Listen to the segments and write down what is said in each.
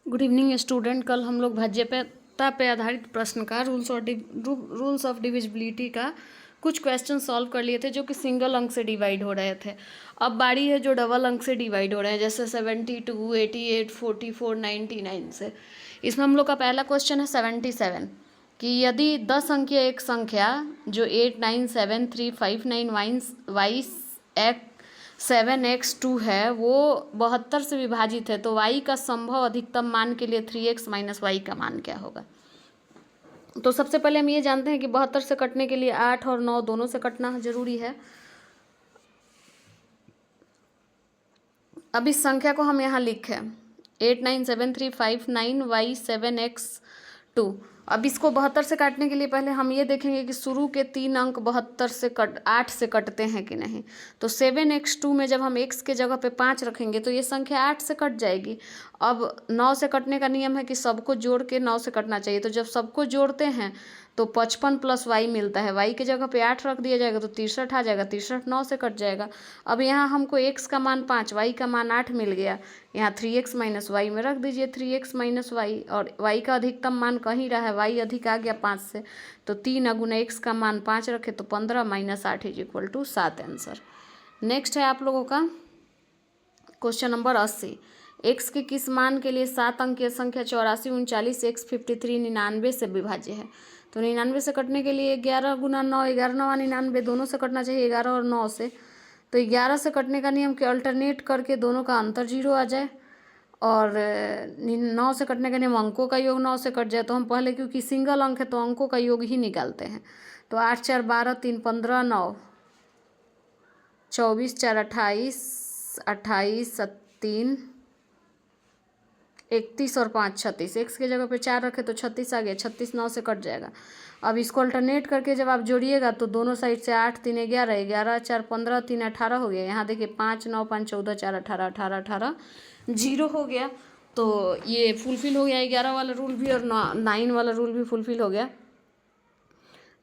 Good evening student. कल हम लोग भाज्यता पे आधारित प्रश्न का रूल्स ऑफ डिविजिबिलिटी का कुछ क्वेश्चन सॉल्व कर लिए थे जो कि सिंगल अंक से डिवाइड हो रहे थे। अब बारी है जो डबल अंक से डिवाइड हो रहे हैं, जैसे 72, 88, 44, 99 से। इसमें हम लोग का पहला क्वेश्चन है 77 कि यदि 10 अंकीय एक संख्या जो 897359y7x2 है वो 72 से विभाजित है तो y का संभव अधिकतम मान के लिए 3x माइनस वाई का मान क्या होगा। तो सबसे पहले हम ये जानते हैं कि 72 से कटने के लिए 8 और 9 दोनों से कटना जरूरी है। अब इस संख्या को हम यहाँ लिखें 897359y7x2। अब इसको 72 से काटने के लिए पहले हम ये देखेंगे कि शुरू के 3 अंक 8 से कटते हैं कि नहीं। तो 7x2 में जब हम x के जगह पे 5 रखेंगे तो ये संख्या 8 से कट जाएगी। अब 9 से कटने का नियम है कि सबको जोड़ के 9 से कटना चाहिए। तो जब सबको जोड़ते हैं तो 55 प्लस वाई मिलता है। वाई के जगह पे 8 रख दिया जाएगा तो 63 आ जाएगा। 63 9 से कट जाएगा। अब यहाँ हमको x का मान 5, वाई का मान 8 मिल गया। यहाँ 3x माइनस वाई में रख दीजिए 3x माइनस वाई, और y का अधिकतम मान कहीं रहा है, y अधिक आ गया 5 से, तो 3 गुना x का मान 5 रखे तो 15 minus 8 is equal to 7 answer. Next है आप लोगों का क्वेश्चन नंबर 80। x के किस मान के लिए 7 अंकीय संख्या 84, 39, x 53 99 से विभाज्य है। तो 99 से कटने के लिए 11 गुना 9, 11 9 99 दोनों से कटना चाहिए 11 और 9 से। तो 11 से कटने का नियम कि अल्टरनेट करके दोनों का अंतर 0 आ जाए, और 9 से कटने का नियम अंकों का योग 9 से कट जाए। तो हम पहले क्योंकि सिंगल अंक है तो अंकों का योग ही निकालते हैं। तो 8 4 12, 3 15, 9 24, 4 28, 28 3 31 और 5 36। x के जगह पे 4 रखे तो 36 आ गया। 36 9 से कट जाएगा। अब इसको अल्टरनेट करके जब आप जोड़िएगा तो दोनों साइड से 8 3 11, 11 4 15, 3 18 हो गया। यहाँ देखिए 5 9 5 14 4 18 18 18 0 हो गया। तो ये फुलफिल हो गया 11 वाला रूल भी और 9 वाला रूल भी फुलफिल हो गया।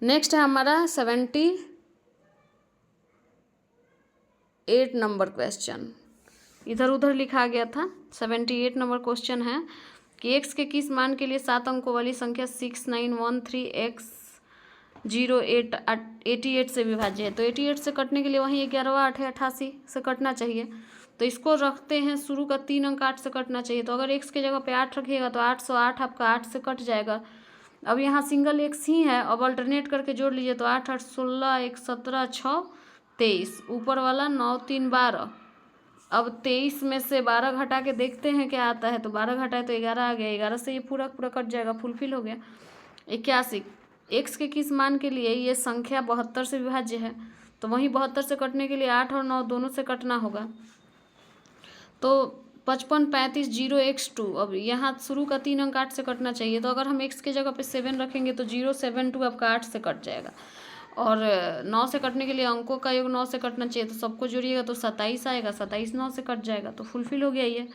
नेक्स्ट है हमारा 78 नंबर क्वेश्चन, इधर उधर लिखा गया था। 78 नंबर क्वेश्चन है कि x के किस मान के लिए 7 अंकों वाली संख्या 6913x08 से विभाज्य है। तो 88 से कटने के लिए वहीं 11 8 है 88 से कटना चाहिए। तो इसको रखते हैं, शुरू का 3 अंक 8 से कटना चाहिए। तो अगर x के जगह पे 8 रखिएगा तो 808 आपका 8 से कट जाएगा। अब यहाँ सिंगल x ही है, अब अल्टरनेट करके जोड़ लीजिए तो 8 8 16, 1 17, 6 23, ऊपर वाला 9 3 12। अब 23 में से 12 घटा के देखते हैं क्या आता है। तो 12 घटाए तो 11 आ गया। 11 से ये पूरा पूरा कट जाएगा, फुलफिल हो गया। 81 x के किस मान के लिए ये संख्या 72 से विभाज्य है। तो वहीं 72 से कटने के लिए 8 और 9 दोनों से कटना होगा। तो 55 35 0 x2। अब यहाँ शुरू का 3 अंक 8 से कटना चाहिए। तो अगर हम x के जगह पे 7 रखेंगे तो 0 7 2 आपका 8 से कट जाएगा। और 9 से कटने के लिए अंकों का योग 9 से कटना चाहिए। तो सबको जोड़िएगा तो 27 आएगा। 27 9 से कट जाएगा, तो फुलफिल हो गया ये।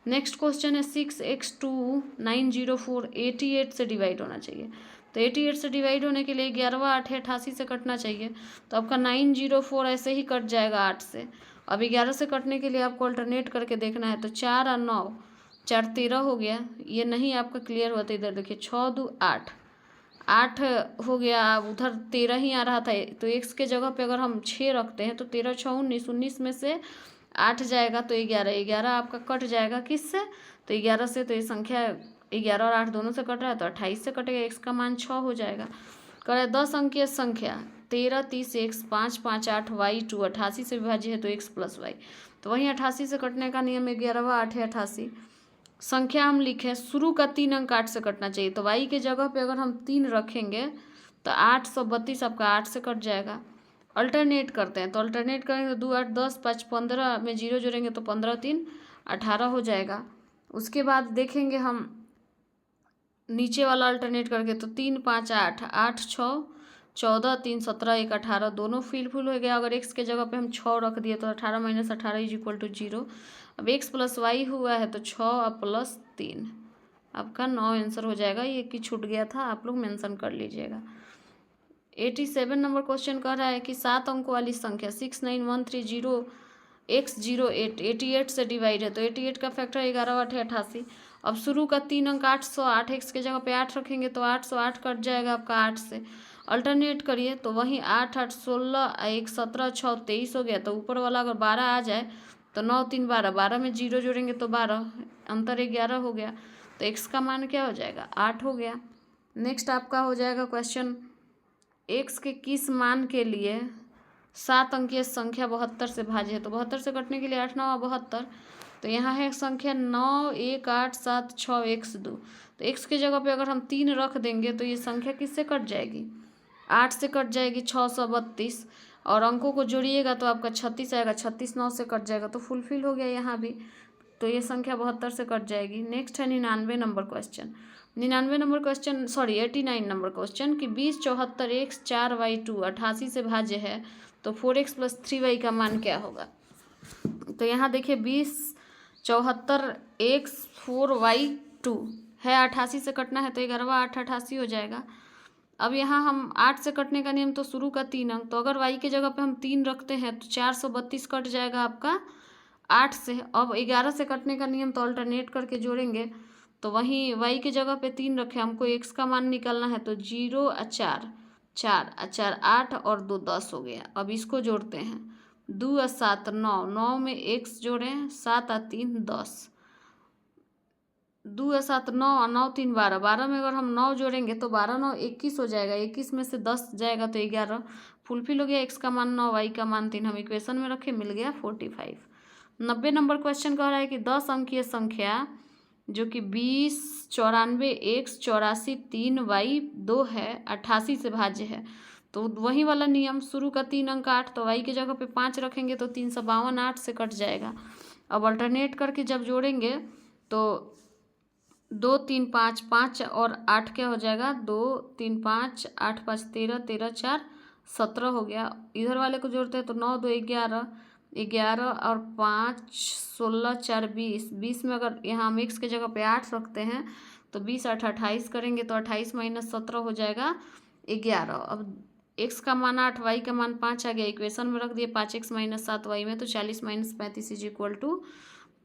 नेक्स्ट क्वेश्चन है 6x2 904 88 से डिवाइड होना चाहिए। तो 88 से डिवाइड होने के लिए 11 8 88 से कटना चाहिए। तो आपका 904 ऐसे ही कट जाएगा 8 से। अब 11 से कटने के लिए आपको अल्टरनेट करके देखना है। तो 4 और 9 4 13 हो गया। ये नहीं आपका क्लियर हुआ तो इधर देखिए 6 2 8 8 हो गया। उधर 13 ही आ रहा था। तो x के जगह पे अगर हम 6 रखते हैं तो 13 6 19, 19 में से 8 जाएगा तो 11, 11 आपका कट जाएगा किससे। तो 11 से, तो ये संख्या 11 और 8 दोनों से कट रहा है तो 28 से कटेगा। x का मान 6 हो जाएगा। करे 10 अंकीय संख्या 13 30 x 5 5 8 y2 88 से विभाज्य है तो x प्लस वाई। तो वहीं 88 से कटने का नियम 11 8 है 88। संख्या हम लिखें, शुरू का 3 अंक 8 से कटना चाहिए। तो y के जगह पे अगर हम 3 रखेंगे तो 832 आपका 8 से कट जाएगा। अल्टरनेट करते हैं, तो अल्टरनेट करेंगे तो 2 8 10 5 15 में 0 जोड़ेंगे तो 15 3 18 हो जाएगा। उसके बाद देखेंगे हम नीचे वाला अल्टरनेट करके तो 3 5 8 8 6 14 3 17 1 18 दोनों फुल हो गया। अगर x के जगह पे हम 6 रख दिए तो 18 माइनस 18 इज इक्वल टू 0। अब x प्लस वाई हुआ है तो 6 प्लस 3 आपका 9 आंसर हो जाएगा। ये कि छूट गया था, आप लोग मेंशन कर लीजिएगा। 87 नंबर क्वेश्चन कह रहा है कि 7 अंकों वाली संख्या 69130 x 08 88 से डिवाइड है। तो 88 का फैक्टर 11 8 88। अब शुरू का 3 अंक 808, एक्स के जगह पे 8 रखेंगे तो 808 कट जाएगा आपका 8 से। अल्टरनेट करिए तो वहीं 8 8 16 1 17 6 23 हो गया। तो ऊपर वाला अगर 12 आ जाए तो 9 3 12, 12 में 0 जोड़ेंगे तो 12, अंतर 11 हो गया। तो एक्स का मान क्या हो जाएगा? 8 हो गया। नेक्स्ट आपका हो जाएगा क्वेश्चन, एक्स के किस मान के लिए 7 अंकीय संख्या 72 से भाज्य है? तो 72 से कटने के लिए 8 9 72, तो यहाँ है संख्या 9 1 8 7 6 1 2। तो एक्स के जगह पे अगर हम 3 रख देंगे तो ये संख्या किससे कट जाएगी? 8 से कट जाएगी, 632, और अंकों को जोड़िएगा तो आपका 36 आएगा, 36 9 से कट जाएगा, तो फुलफिल हो गया यहाँ भी। तो ये संख्या 72 से कट जाएगी। नेक्स्ट है 99 number question. 99 number question, sorry 89 number question कि 20 74 x 4y2 88 से भाज्य है तो 4x + 3y का मान क्या होगा? तो यहाँ देखिए 20 74 x 4y2 है, 88 से कटना है तो 11 8 88 हो जाएगा। अब यहाँ हम 8 से कटने का नियम तो शुरू का 3 अंक, तो अगर y के जगह पे हम 3 रखते हैं तो 432 कट जाएगा आपका 8 से। अब 11 से कटने का नियम तो अल्टरनेट करके जोड़ेंगे, तो वहीं y के जगह पे 3 रखे, हमको x का मान निकालना है तो 0 4 4 4 8 और 2 10 हो गया। अब इसको जोड़ते हैं, 2 7 9, 9 में x जोड़ें 7 3 10, 2 7 9 और 9 3 12, 12 में अगर हम 9 जोड़ेंगे तो 12 9 21 हो जाएगा, 21 में से 10 जाएगा तो 11, फुलफिल हो गया। x का मान 9, y का मान 3, हम इक्वेशन में रखे, मिल गया 45। 90 नंबर क्वेश्चन कह रहा है कि 10 अंकीय संख्या जो कि 20 94 x 84 3y 2 है 88 से भाज्य है। तो वही वाला नियम, शुरू का 3 अंक 8, तो y के जगह पे 5 रखेंगे तो 352 8 से कट जाएगा। अब अल्टरनेट करके जब जोड़ेंगे तो 2 3 5 5 और 8 क्या हो जाएगा? 2 3 5 8 5 13 13 4 17 हो गया। इधर वाले को जोड़ते हैं तो 9 2 11 11 और 5 16 4 20, 20 में अगर यहाँ हम x के जगह पे 8 रखते हैं तो 20 8 28 करेंगे तो 28 - 17 हो जाएगा 11। अब x का मान 8, y का मान 5 आ गया, इक्वेशन में रख दिए 5x - 7y में, तो 40 - 35 =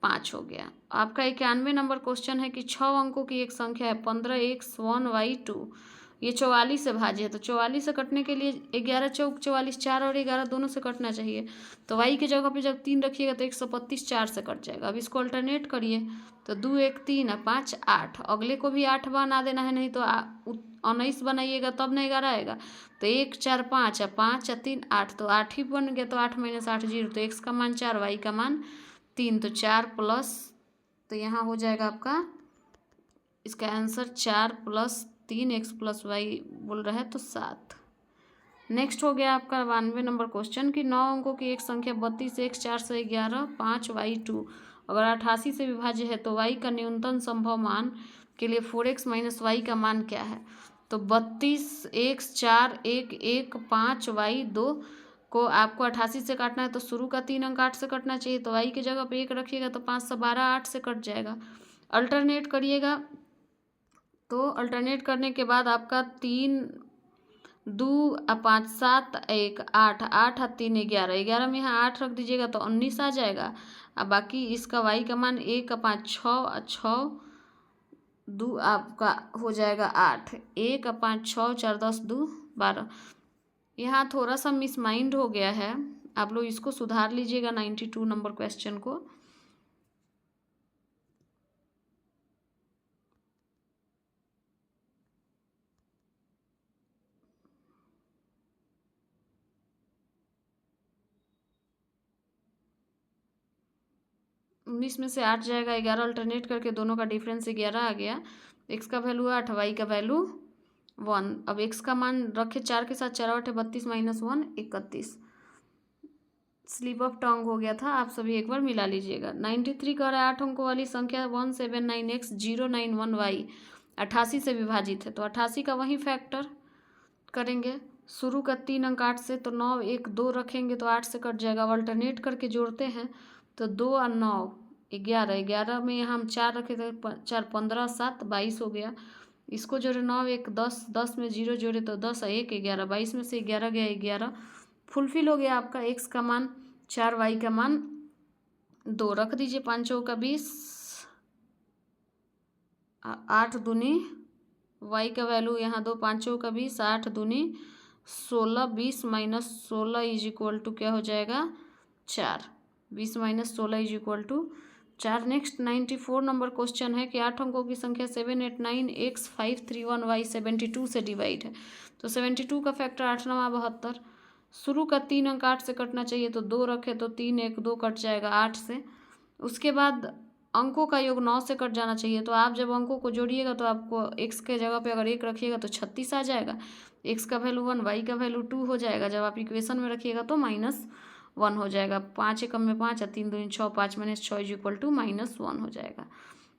5 हो गया। आपका 91 नंबर क्वेश्चन है कि 6 अंकों की एक संख्या है 15 x 1 y 2, ये 44 से भाज्य है। तो 44 से कटने के लिए 11 चौक 44, 4 और 11 दोनों से कटना चाहिए। तो y के जगह पे जब 3 रखिएगा तो 132 4 से कट जाएगा। अब इसको अल्टरनेट करिए तो 2 1 3 5 8, अगले को भी 8 बना देना है, नहीं तो 19 बनाइएगा तब ना 11 आएगा। तो 1 4 5 5 3 8, तो 8 ही बन गया, तो 8 - 8 0, तो x का मान 4, y का मान 3, तो 4 प्लस, तो यहाँ हो जाएगा आपका इसका आंसर 4 + 3 x + y बोल रहा है तो 7। नेक्स्ट हो गया आपका 92 नंबर क्वेश्चन कि 9 अंकों की एक संख्या 32 x 411 5 y 2 अगर 88 से विभाज्य है तो y का न्यूनतम संभव मान के लिए 4x - y का मान क्या है? तो 32 x 4 1 1 5 y 2 को आपको 88 से काटना है तो शुरू का 3 अंक 8 से कटना चाहिए, तो y के जगह पे 1 रखिएगा तो 5 × 12 8 से कट जाएगा। अल्टरनेट करिएगा तो अल्टरनेट करने के बाद आपका 3 2 5 7 1 8 8 3 11, 11 में यहाँ 8 रख दीजिएगा तो 19 आ जाएगा। अब बाकी इसका y का मान 1 5 6 6 2 आपका हो जाएगा 8, 1 5 6 4 10 2 12। यहाँ थोड़ा सा मिसमाइंड हो गया है, आप लोग इसको सुधार लीजिएगा 92 नंबर क्वेश्चन को। उन्नीस में से 8 जाएगा, 11 अल्टरनेट करके दोनों का डिफरेंस 11 आ गया। x का वैल्यू 8, y का वैल्यू 1। अब x का मान रखे 4 के साथ, 4 8 32 - 1 31, स्लिप ऑफ टंग हो गया था, आप सभी एक बार मिला लीजिएगा। 93 कह रहा है 8 अंकों वाली संख्या 179x 091y 88 से विभाजित है, तो 88 का वही फैक्टर करेंगे, शुरू का 3 अंक 8 से, तो 9 1 2 रखेंगे तो 8 से कट जाएगा। अब अल्टरनेट करके जोड़ते हैं तो 2 और 9 11, 11 में यहाँ हम 4 रखे थे, 4 15 7 22 हो गया। इसको जोड़े 9 1 10, 10 में 0 जोड़े तो 10 1 11, 22 में से 11 गया 11, फुलफिल हो गया आपका। x का मान 4, y का मान 2 रख दीजिए, 5 चौका 20, 8 दूनी वाई का वैल्यू यहाँ 2 5 का 20, 8 दूनी 16, 20 माइनस 16 इज इक्वल टू क्या हो जाएगा 4, 20 minus 16 is equal to 4। Next 94 number question है कि 8 अंकों की संख्या 7 8 9 x 5 3 1 y 72 से डिवाइड है। तो 72 का फैक्टर 8 9 72। शुरू का 3 अंक 8 से कटना चाहिए, तो 2 रखे तो 3 1 2 कट जाएगा 8 से। उसके बाद अंकों का योग 9 से कट जाना चाहिए, तो आप जब अंकों को जोड़िएगा तो आपको x के जगह पे अगर 1 रखिएगा तो 36 आ जाएगा, x का वैल्यू 1 y का वैल्यू 2 हो जाएगा। जब आप इक्वेशन में रखिएगा तो -1 हो जाएगा। 5 एकम में 5 और 3 दूनी 6, 5 माइनस 6 इज इक्वल टू -1 हो जाएगा।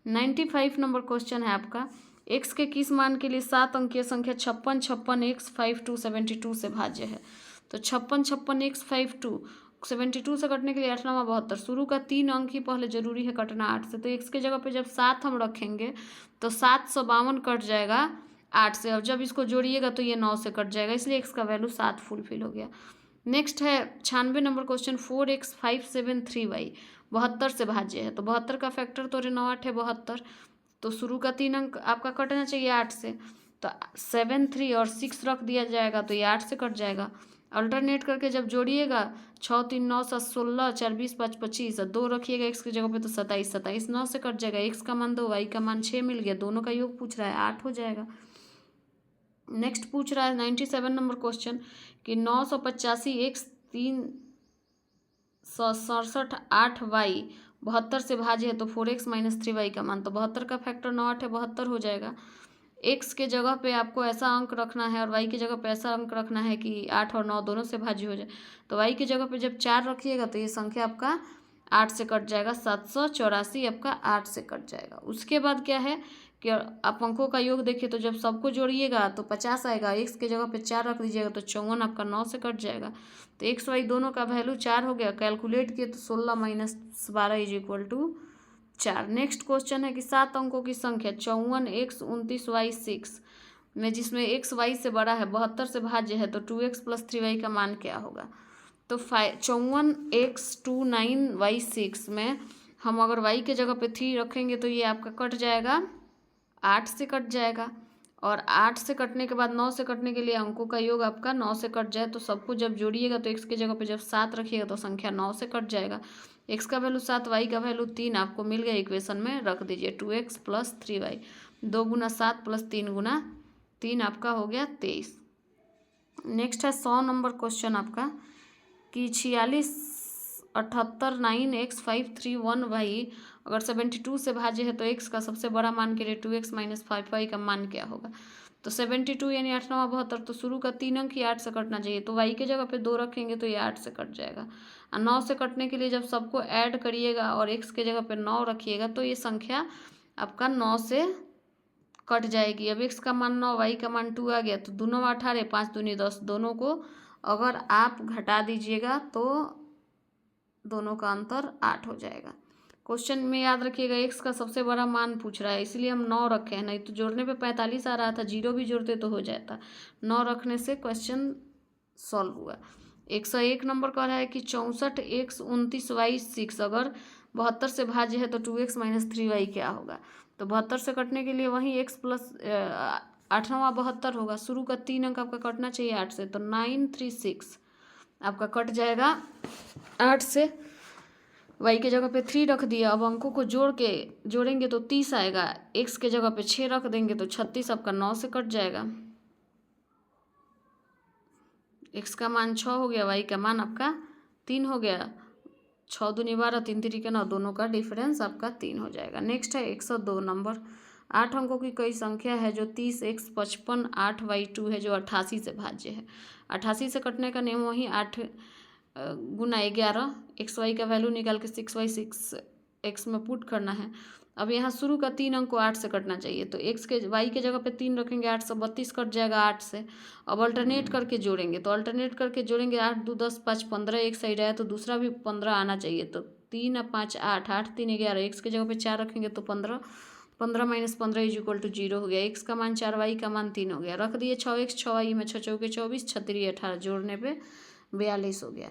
95 नंबर क्वेश्चन है आपका, x के किस मान के लिए 7 अंकीय संख्या 56 56 x 5 2 72 से भाज्य है। तो 56 56 x 5 2 72 से कटने के लिए 8 9 72। शुरू का 3 अंक ही पहले जरूरी है कटना 8 से, तो x के जगह पे जब 7 हम रखेंगे तो 752 कट जाएगा 8 से। अब जब इसको जोड़िएगा तो ये 9 से कट जाएगा, इसलिए x का वैल्यू 7 फुलफिल हो गया। नेक्स्ट है 96 नंबर क्वेश्चन, 4x 5 7 3 y 72 से भाज्य है। तो 72 का फैक्टर तो 9 8 है 72, तो शुरू का 3 अंक आपका कटना चाहिए 8 से, तो 7 3 और 6 रख दिया जाएगा तो ये 8 से कट जाएगा। अल्टरनेट करके जब जोड़िएगा 6 3 9 7 16 4 20 5 25, 2 रखिएगा x की जगह पे तो 27 27 9 से कट जाएगा। x का मान 2 y का मान 6 मिल गया, दोनों का योग पूछ रहा है 8 हो जाएगा। नेक्स्ट पूछ रहा है 97 नंबर क्वेश्चन कि 985 x 367 8 y 72 से भाज्य है, तो 4x माइनस 3y का मान। तो 72 का फैक्टर 9 8 है 72 हो जाएगा। x के जगह पे आपको ऐसा अंक रखना है और y की जगह पे ऐसा अंक रखना है कि 8 और 9 दोनों से भाज्य हो जाए। तो y की जगह पे जब 4 रखिएगा तो ये संख्या आपका 8 से कट जाएगा, 784 आपका 8 से कट जाएगा। उसके बाद क्या है कि आप अंकों का योग देखिए, तो जब सबको जोड़िएगा तो 50 आएगा, x के जगह पे 4 रख दीजिएगा तो 54 आपका 9 से कट जाएगा। तो x y दोनों का वैल्यू 4 हो गया, कैलकुलेट किए तो 16 minus 12 is equal to 4। Next question है कि 7 अंकों की संख्या 54 x 29 y 6 में जिसमें x y से बड़ा है 72 से भाज्य है, तो 2x प्लस 3y का मान क्या होगा। तो 54 x 29 y 6 में हम अगर y के जगह पे 3 रखेंगे तो ये आपका कट जाएगा 8 से कट जाएगा, और 8 से कटने के बाद 9 से कटने के लिए अंकों का योग आपका 9 से कट जाए, तो सबको जब जोड़िएगा तो x के जगह पे जब 7 रखिएगा तो संख्या 9 से कट जाएगा। x का वैल्यू 7 y का वैल्यू 3 आपको मिल गया, इक्वेशन में रख दीजिए। 2x प्लस 3y 2 गुना 7 प्लस 3 गुना 3 आपका हो गया 23। नेक्स्ट है 100 नंबर क्वेश्चन आपका कि 46 78 9 x 5 3 1 y अगर 72 से भाज्य है तो x का सबसे बड़ा मान के लिए 2x माइनस 5y का मान क्या होगा। तो 72 यानी 8 9 72, तो शुरू का 3 अंक ही 8 से कटना चाहिए, तो y के जगह पे 2 रखेंगे तो ये 8 से कट जाएगा। और 9 से कटने के लिए जब सबको ऐड करिएगा और x के जगह पे 9 रखिएगा तो ये संख्या आपका 9 से कट जाएगी। अब x का मान 9 y का मान 2 आ गया, तो 2 9 18 5 दूनी 10, दोनों को अगर आप घटा दीजिएगा तो दोनों का अंतर 8 हो जाएगा। क्वेश्चन में याद रखिएगा x का सबसे बड़ा मान पूछ रहा है, इसलिए हम 9 रखे हैं, नहीं तो जोड़ने पे 45 आ रहा था, 0 भी जोड़ते तो हो जाता। 9 रखने से क्वेश्चन सॉल्व हुआ। 101 नंबर कह रहा है कि 64 x 29 y 6 अगर 72 से भाज्य है तो 2x माइनस 3y क्या होगा। तो 72 से कटने के लिए वहीं x प्लस 8 9 72 होगा। शुरू का 3 अंक आपका कटना चाहिए 8 से, तो 936 आपका कट जाएगा 8 से। y के जगह पे 3 रख दिया, अब अंकों को जोड़ेंगे तो 30 आएगा, x के जगह पे 6 रख देंगे तो 36 आपका 9 से कट जाएगा। x का मान 6 हो गया, y का मान आपका 3 हो गया। 6 दूनी 12 3 3 के 9, दोनों का डिफरेंस आपका 3 हो जाएगा। नेक्स्ट है 102 नंबर, 8 अंकों की कोई संख्या है जो 30 x 55 8 y 2 है जो 88 से भाज्य है। 88 से कटने का नियम वही 8 गुना 11, एक्स वाई का वैल्यू निकाल के 6y 6 x में पुट करना है। अब यहाँ शुरू का 3 अंक को 8 से कटना चाहिए, तो x के y के जगह पे 3 रखेंगे 8 से 32 कट जाएगा 8 से। अब अल्टरनेट करके जोड़ेंगे, तो अल्टरनेट करके जोड़ेंगे 8 2 10 5 15, एक साइड आया तो दूसरा भी 15 आना चाहिए, तो 3 और 5 8 8 3 11, x के जगह पे 4 रखेंगे तो 15 15 माइनस 15 इज इक्वल टू 0 हो गया। x का मान 4 y का मान 3 हो गया, रख दिए 6x 6y में 6 चौके 24 6 3 18, जोड़ने पे 42 हो गया।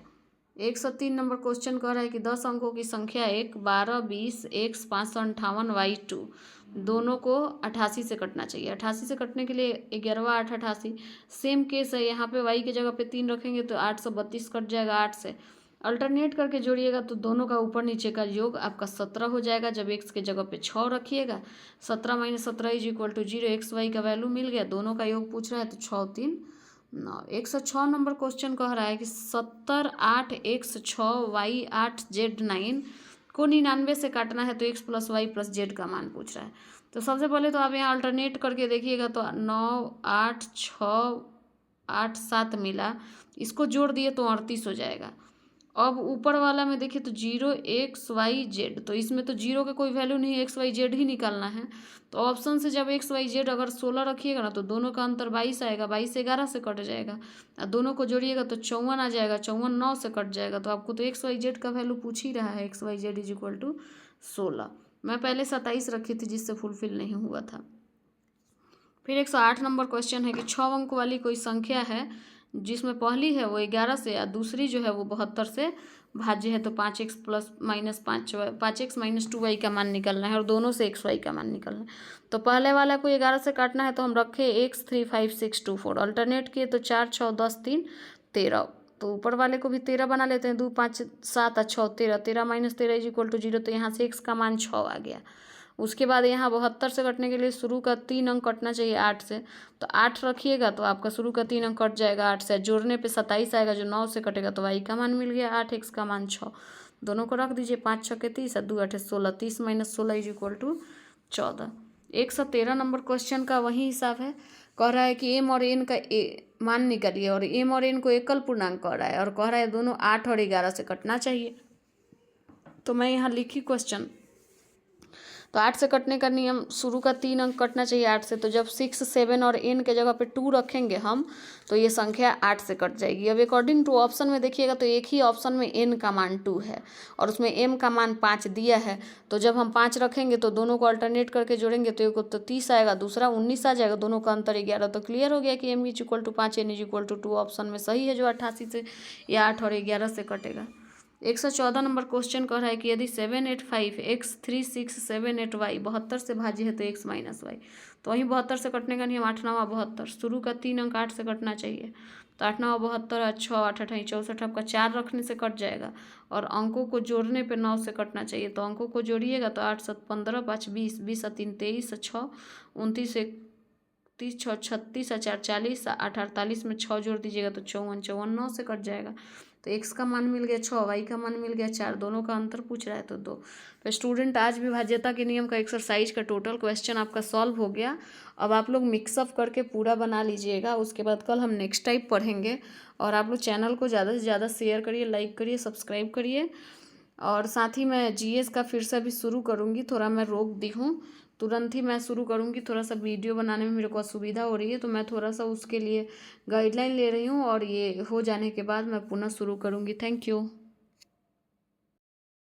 103 नंबर क्वेश्चन कह रहा है कि 10 अंकों की संख्या 1 12 20 x 558 y 2 दोनों को 88 से कटना चाहिए। 88 से कटने के लिए 11 8 88। सेम केस है, यहाँ पे y की जगह पे 3 रखेंगे तो 832 कट जाएगा 8 से। अल्टरनेट करके जोड़िएगा तो दोनों का ऊपर नीचे का योग आपका 17 हो जाएगा। जब x के जगह पे 6 रखिएगा, 17 - 17 = 0, एक्स वाई का वैल्यू मिल गया। दोनों का योग पूछ रहा है तो 6 3 9। 106 नंबर क्वेश्चन कह रहा है कि 70 8 x 6 y 8 z 9 को 99 से काटना है तो x + y + z का मान पूछ रहा है। तो सबसे पहले तो आप यहाँ अल्टरनेट करके देखिएगा तो 9 8 6 8 7 मिला, इसको जोड़ दिए तो 38 हो जाएगा। अब ऊपर वाला में देखिए तो 0 x y z, तो इसमें तो 0 का कोई वैल्यू नहीं, x y z ही निकालना है। तो ऑप्शन से जब x y z अगर 16 रखिएगा ना तो दोनों का अंतर 22 आएगा, 22 11 से कट जाएगा और दोनों को जोड़िएगा तो 54 आ जाएगा, 54 9 से कट जाएगा। तो आपको तो x y z का वैल्यू पूछ ही रहा है, x y z = 16। मैं पहले 27 रखी थी जिससे फुलफिल नहीं हुआ था। फिर 108 नंबर क्वेश्चन है कि 6 अंक वाली कोई संख्या है जिसमें पहली है वो 11 से या दूसरी जो है वो 72 से भाज्य है, तो 5x + 5x - 2y का मान निकलना है और दोनों से xy का मान निकलना है। तो पहले वाला को 11 से काटना है तो हम रखे x 3 5 6 2 4, अल्टरनेट किए तो 4 6 10 3 13। तो ऊपर वाले को भी 13 बना लेते हैं, 2 5 7 और 6 13, 13 - 13 = 0, तो यहाँ से x का मान 6 आ गया। उसके बाद यहाँ 72 से कटने के लिए शुरू का 3 अंक कटना चाहिए 8 से, तो 8 रखिएगा तो आपका शुरू का 3 अंक कट जाएगा 8 से, जोड़ने पे 27 आएगा जो 9 से कटेगा, तो y का मान मिल गया 8, x का मान 6। दोनों को रख दीजिए, 5 6 30 और 2 8 16, 30 - 16 = 14। 113 नंबर क्वेश्चन का वही हिसाब है, कह रहा है कि m और n का मान निकालिए और m और n को एकल पूर्णांक कह रहा है और कह रहा है दोनों 8 और 11 से कटना चाहिए। तो मैं यहाँ लिखी क्वेश्चन, तो 8 से कटने का नियम, शुरू का 3 अंक कटना चाहिए 8 से, तो जब 6 7 और n के जगह पे 2 रखेंगे हम तो ये संख्या 8 से कट जाएगी। अब अकॉर्डिंग टू ऑप्शन में देखिएगा तो एक ही ऑप्शन में n का मान 2 है और उसमें m का मान 5 दिया है, तो जब हम 5 रखेंगे तो दोनों को अल्टरनेट करके जोड़ेंगे तो एक तो 30 आएगा, दूसरा 19 आ जाएगा, दोनों का अंतर 11। तो क्लियर हो गया कि m = 5 n = 2 ऑप्शन में सही है जो 88 से या 8 और 11 से कटेगा। 114 नंबर क्वेश्चन कह रहा है कि यदि 7 8 5 x 3 6 7 8 y 72 से भाज्य है तो x - y, तो वहीं 72 से कटने का नियम 8 9 72, शुरू का 3 अंक 8 से कटना चाहिए, तो 8 9 72, 6 8 8 64, आपका 4 रखने से कट जाएगा और अंकों को जोड़ने पे 9 से कटना चाहिए, तो अंकों को जोड़िएगा तो 8 7 15, 5 20, 20 और 3 23, 6 29, 30 6 36 और 4 40, 8 48 में 6 जोड़ दीजिएगा तो 54 54 9 से कट जाएगा। तो x का मान मिल गया 6, y का मान मिल गया 4, दोनों का अंतर पूछ रहा है तो 2। तो स्टूडेंट, आज विभाज्यता के नियम का एक्सरसाइज का टोटल क्वेश्चन आपका सॉल्व हो गया। अब आप लोग मिक्सअप करके पूरा बना लीजिएगा, उसके बाद कल हम नेक्स्ट टाइप पढ़ेंगे। और आप लोग चैनल को ज़्यादा से ज़्यादा शेयर करिए, लाइक करिए, सब्सक्राइब करिए। और साथ ही मैं जीएस का फिर से अभी शुरू करूँगी, थोड़ा मैं रोक दी हूँ, तुरंत ही मैं शुरू करूँगी। थोड़ा सा वीडियो बनाने में मेरे को असुविधा हो रही है, तो मैं थोड़ा सा उसके लिए गाइडलाइन ले रही हूँ और ये हो जाने के बाद मैं पुनः शुरू करूँगी। Thank you.